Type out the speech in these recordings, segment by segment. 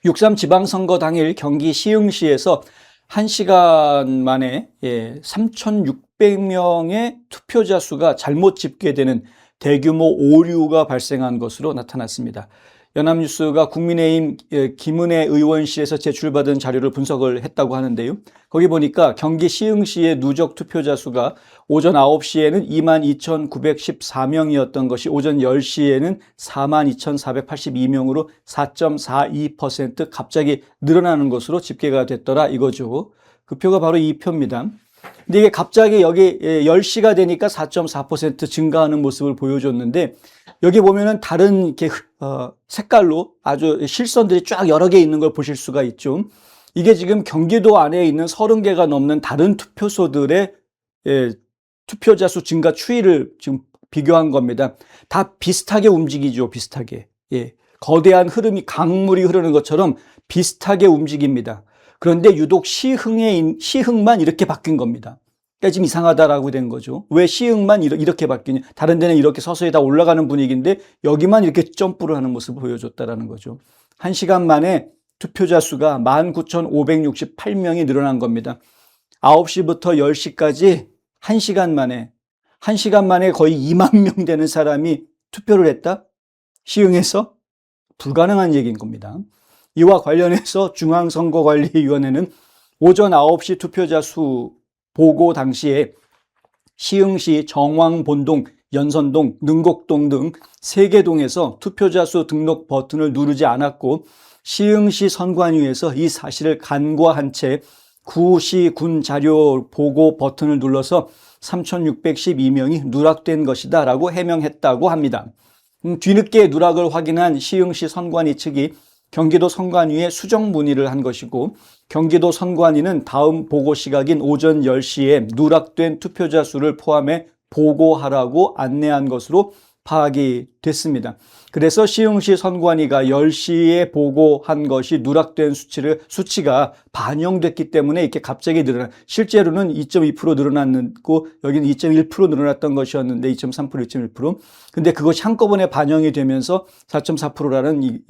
6.3 지방선거 당일 경기 시흥시에서 1시간 만에 3,600명의 투표자 수가 잘못 집계되는 대규모 오류가 발생한 것으로 나타났습니다. 연합뉴스가 국민의힘 김은혜 의원실에서 제출받은 자료를 분석을 했다고 하는데요. 거기 보니까 경기 시흥시의 누적 투표자 수가 오전 9시에는 22,914명이었던 것이 오전 10시에는 42,482명으로 4.42% 갑자기 늘어나는 것으로 집계가 됐더라 이거죠. 그 표가 바로 이 표입니다. 근데 이게 갑자기 여기 10시가 되니까 4.4% 증가하는 모습을 보여줬는데 여기 보면은 다른 이렇게 색깔로 아주 실선들이 쫙 여러 개 있는 걸 보실 수가 있죠. 이게 지금 경기도 안에 있는 30개가 넘는 다른 투표소들의 투표자 수 증가 추이를 지금 비교한 겁니다. 다 비슷하게 움직이죠, 비슷하게. 거대한 흐름이 강물이 흐르는 것처럼 비슷하게 움직입니다. 그런데 유독 시흥만 이렇게 바뀐 겁니다. 그러니까 지금 이상하다라고 된 거죠. 왜 시흥만 이렇게 바뀌냐. 다른 데는 이렇게 서서히 다 올라가는 분위기인데 여기만 이렇게 점프를 하는 모습을 보여줬다라는 거죠. 1시간 만에 투표자 수가 19,568명이 늘어난 겁니다. 9시부터 10시까지 1시간 만에 거의 2만 명 되는 사람이 투표를 했다? 시흥에서? 불가능한 얘기인 겁니다. 이와 관련해서 중앙선거관리위원회는 오전 9시 투표자 수 보고 당시에 시흥시 정왕본동, 연선동, 능곡동 등 3개 동에서 투표자 수 등록 버튼을 누르지 않았고 시흥시 선관위에서 이 사실을 간과한 채 구시 군 자료 보고 버튼을 눌러서 3,612명이 누락된 것이다 라고 해명했다고 합니다. 뒤늦게 누락을 확인한 시흥시 선관위 측이 경기도 선관위에 수정 문의를 한 것이고 경기도 선관위는 다음 보고 시각인 오전 10시에 누락된 투표자 수를 포함해 보고하라고 안내한 것으로 파악이 됐습니다. 그래서 시흥시 선관위가 10시에 보고한 것이 누락된 수치가 반영됐기 때문에 이렇게 갑자기 실제로는 2.2% 늘어났고 여기는 2.1% 늘어났던 것이었는데 2.3%, 2.1%. 근데 그것이 한꺼번에 반영이 되면서 4.4%라는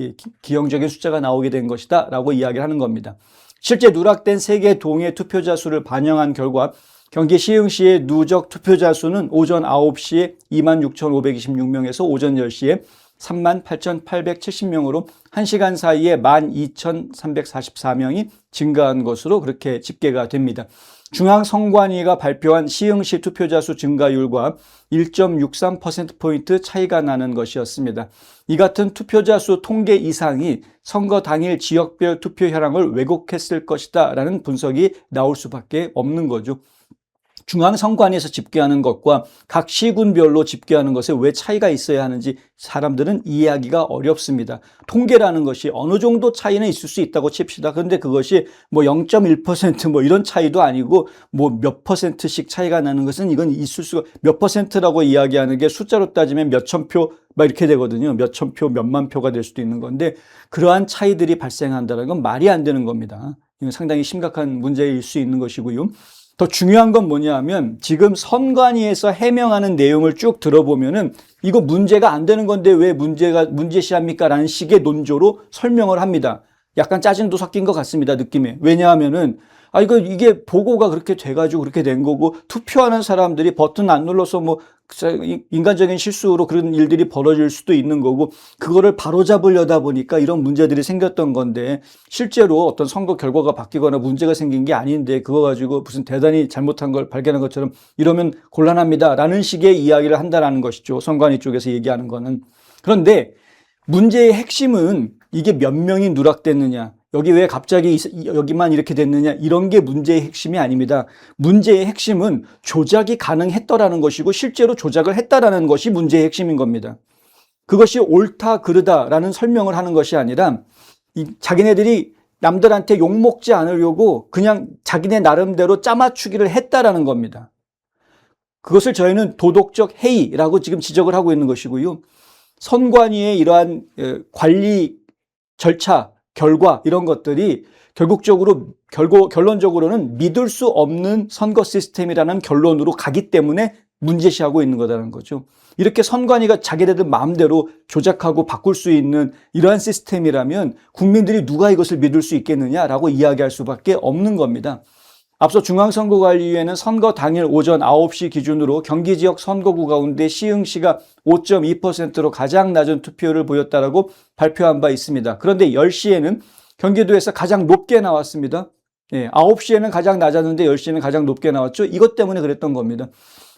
기형적인 숫자가 나오게 된 것이다 라고 이야기를 하는 겁니다. 실제 누락된 3개 동의 투표자 수를 반영한 결과 경기 시흥시의 누적 투표자 수는 오전 9시에 26,526명에서 오전 10시에 38,870명으로 1시간 사이에 12,344명이 증가한 것으로 그렇게 집계가 됩니다. 중앙선관위가 발표한 시흥시 투표자 수 증가율과 1.63%포인트 차이가 나는 것이었습니다. 이 같은 투표자 수 통계 이상이 선거 당일 지역별 투표 현황을 왜곡했을 것이다 라는 분석이 나올 수밖에 없는 거죠. 중앙선관위에서 집계하는 것과 각 시군별로 집계하는 것에 왜 차이가 있어야 하는지 사람들은 이해하기가 어렵습니다. 통계라는 것이 어느 정도 차이는 있을 수 있다고 칩시다. 그런데 그것이 뭐 0.1% 뭐 이런 차이도 아니고 뭐 몇 %씩 차이가 나는 것은 이건 있을 수가 몇 %라고 이야기하는 게 숫자로 따지면 몇천 표 막 이렇게 되거든요. 몇천 표, 몇만 표가 될 수도 있는 건데 그러한 차이들이 발생한다는 건 말이 안 되는 겁니다. 이건 상당히 심각한 문제일 수 있는 것이고요. 더 중요한 건 뭐냐면 지금 선관위에서 해명하는 내용을 쭉 들어보면은 이거 문제가 안 되는 건데 왜 문제시합니까? 라는 식의 논조로 설명을 합니다. 약간 짜증도 섞인 것 같습니다. 느낌에. 왜냐하면은 이게 보고가 그렇게 돼가지고 그렇게 된 거고 투표하는 사람들이 버튼 안 눌러서 뭐 인간적인 실수로 그런 일들이 벌어질 수도 있는 거고 그거를 바로잡으려다 보니까 이런 문제들이 생겼던 건데 실제로 어떤 선거 결과가 바뀌거나 문제가 생긴 게 아닌데 그거 가지고 무슨 대단히 잘못한 걸 발견한 것처럼 이러면 곤란합니다 라는 식의 이야기를 한다는 것이죠. 선관위 쪽에서 얘기하는 거는. 그런데 문제의 핵심은 이게 몇 명이 누락됐느냐, 여기 왜 갑자기 여기만 이렇게 됐느냐, 이런 게 문제의 핵심이 아닙니다. 문제의 핵심은 조작이 가능했더라는 것이고 실제로 조작을 했다라는 것이 문제의 핵심인 겁니다. 그것이 옳다 그르다라는 설명을 하는 것이 아니라 자기네들이 남들한테 욕먹지 않으려고 그냥 자기네 나름대로 짜맞추기를 했다라는 겁니다. 그것을 저희는 도덕적 해이라고 지금 지적을 하고 있는 것이고요. 선관위의 이러한 관리 절차, 결과 이런 것들이 결론적으로는 믿을 수 없는 선거 시스템이라는 결론으로 가기 때문에 문제시하고 있는 거다라는 거죠. 이렇게 선관위가 자기네들 마음대로 조작하고 바꿀 수 있는 이러한 시스템이라면 국민들이 누가 이것을 믿을 수 있겠느냐라고 이야기할 수밖에 없는 겁니다. 앞서 중앙선거관리위원회는 선거 당일 오전 9시 기준으로 경기 지역 선거구 가운데 시흥시가 5.2%로 가장 낮은 투표율을 보였다라고 발표한 바 있습니다. 그런데 10시에는 경기도에서 가장 높게 나왔습니다. 9시에는 가장 낮았는데 10시에는 가장 높게 나왔죠. 이것 때문에 그랬던 겁니다.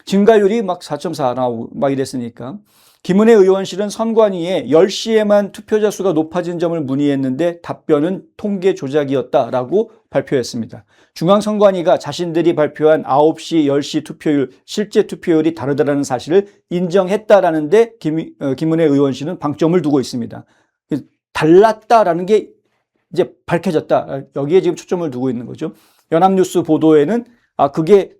증가율이 막 4.4 나오고 막 이랬으니까. 김은혜 의원실은 선관위에 10시에만 투표자 수가 높아진 점을 문의했는데 답변은 통계 조작이었다라고 발표했습니다. 중앙선관위가 자신들이 발표한 9시, 10시 투표율, 실제 투표율이 다르다는 사실을 인정했다라는데 김은혜 의원실은 방점을 두고 있습니다. 달랐다라는 게 이제 밝혀졌다. 여기에 지금 초점을 두고 있는 거죠. 연합뉴스 보도에는 그게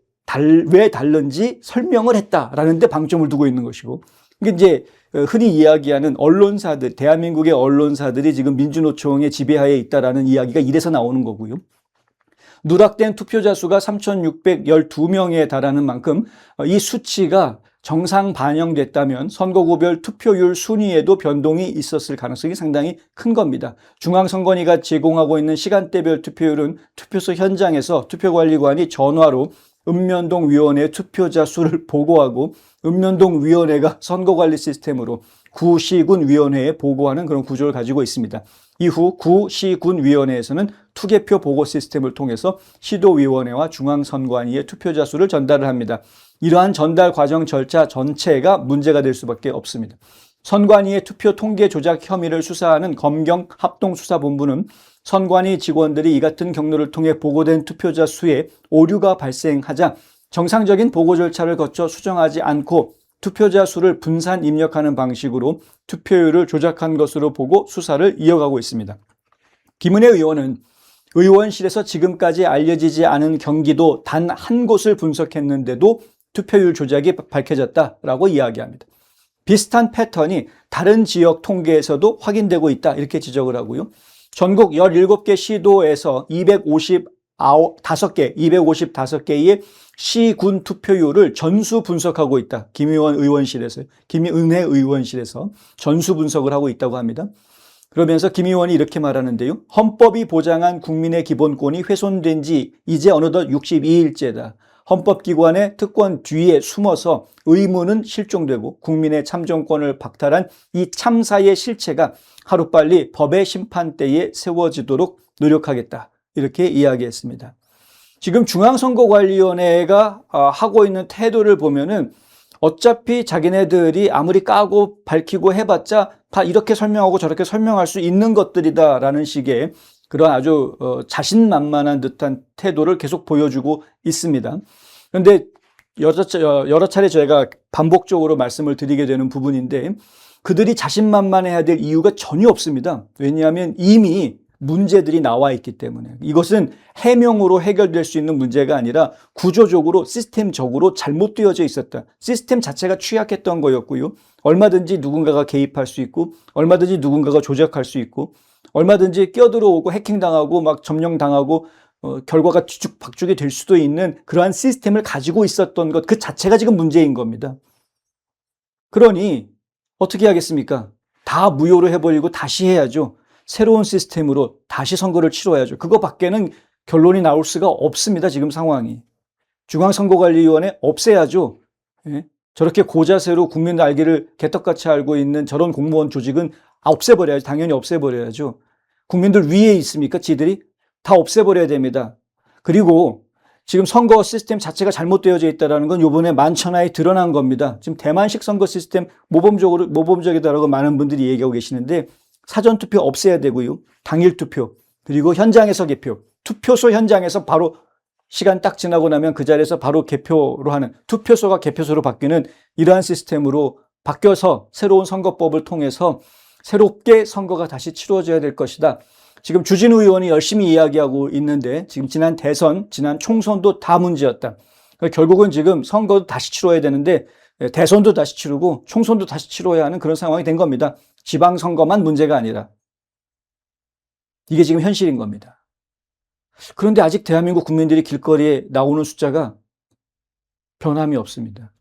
왜 다른지 설명을 했다라는 데 방점을 두고 있는 것이고, 이게 이제 흔히 이야기하는 언론사들, 대한민국의 언론사들이 지금 민주노총의 지배하에 있다라는 이야기가 이래서 나오는 거고요. 누락된 투표자 수가 3,612명에 달하는 만큼 이 수치가 정상 반영됐다면 선거구별 투표율 순위에도 변동이 있었을 가능성이 상당히 큰 겁니다. 중앙선관위가 제공하고 있는 시간대별 투표율은 투표소 현장에서 투표관리관이 전화로 읍면동위원회 투표자 수를 보고하고 읍면동위원회가 선거관리 시스템으로 구시군위원회에 보고하는 그런 구조를 가지고 있습니다. 이후 구시군위원회에서는 투개표 보고 시스템을 통해서 시도위원회와 중앙선관위에 투표자 수를 전달을 합니다. 이러한 전달 과정 절차 전체가 문제가 될 수밖에 없습니다. 선관위의 투표 통계 조작 혐의를 수사하는 검경합동수사본부는 선관위 직원들이 이 같은 경로를 통해 보고된 투표자 수에 오류가 발생하자 정상적인 보고 절차를 거쳐 수정하지 않고 투표자 수를 분산 입력하는 방식으로 투표율을 조작한 것으로 보고 수사를 이어가고 있습니다. 김은혜 의원은 의원실에서 지금까지 알려지지 않은 경기도 단 한 곳을 분석했는데도 투표율 조작이 밝혀졌다라고 이야기합니다. 비슷한 패턴이 다른 지역 통계에서도 확인되고 있다 이렇게 지적을 하고요. 전국 17개 시도에서 255개의 시군 투표율을 전수 분석하고 있다. 김은혜 의원실에서 전수 분석을 하고 있다고 합니다. 그러면서 김 의원이 이렇게 말하는데요. 헌법이 보장한 국민의 기본권이 훼손된 지 이제 어느덧 62일째다. 헌법기관의 특권 뒤에 숨어서 의무는 실종되고 국민의 참정권을 박탈한 이 참사의 실체가 하루빨리 법의 심판대에 세워지도록 노력하겠다. 이렇게 이야기했습니다. 지금 중앙선거관리위원회가 하고 있는 태도를 보면은 어차피 자기네들이 아무리 까고 밝히고 해봤자 다 이렇게 설명하고 저렇게 설명할 수 있는 것들이다라는 식의 그런 아주 자신만만한 듯한 태도를 계속 보여주고 있습니다. 그런데 여러 차례 저희가 반복적으로 말씀을 드리게 되는 부분인데 그들이 자신만만해야 될 이유가 전혀 없습니다. 왜냐하면 이미 문제들이 나와 있기 때문에 이것은 해명으로 해결될 수 있는 문제가 아니라 구조적으로 시스템적으로 잘못되어져 있었다. 시스템 자체가 취약했던 거였고요. 얼마든지 누군가가 개입할 수 있고 얼마든지 누군가가 조작할 수 있고 얼마든지 끼어들어오고 해킹당하고 막 점령당하고 결과가 뒤죽박죽이 될 수도 있는 그러한 시스템을 가지고 있었던 것 그 자체가 지금 문제인 겁니다. 그러니 어떻게 하겠습니까? 다 무효로 해버리고 다시 해야죠. 새로운 시스템으로 다시 선거를 치러야죠. 그거밖에는 결론이 나올 수가 없습니다. 지금 상황이. 중앙선거관리위원회 없애야죠. 예? 저렇게 고자세로 국민 날개를 개떡같이 알고 있는 저런 공무원 조직은 없애버려야죠. 당연히 없애버려야죠. 국민들 위에 있습니까? 지들이? 다 없애버려야 됩니다. 그리고 지금 선거 시스템 자체가 잘못되어져 있다는 건 이번에 만천하에 드러난 겁니다. 지금 대만식 선거 시스템 모범적이다라고 많은 분들이 얘기하고 계시는데 사전투표 없애야 되고요. 당일투표, 그리고 현장에서 개표, 투표소 현장에서 바로 시간 딱 지나고 나면 그 자리에서 바로 개표로 하는 투표소가 개표소로 바뀌는 이러한 시스템으로 바뀌어서 새로운 선거법을 통해서 새롭게 선거가 다시 치루어져야 될 것이다. 지금 주진우 의원이 열심히 이야기하고 있는데 지금 지난 대선, 지난 총선도 다 문제였다. 결국은 지금 선거도 다시 치러야 되는데 대선도 다시 치르고 총선도 다시 치러야 하는 그런 상황이 된 겁니다. 지방선거만 문제가 아니라. 이게 지금 현실인 겁니다. 그런데 아직 대한민국 국민들이 길거리에 나오는 숫자가 변함이 없습니다.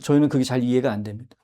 저희는 그게 잘 이해가 안 됩니다.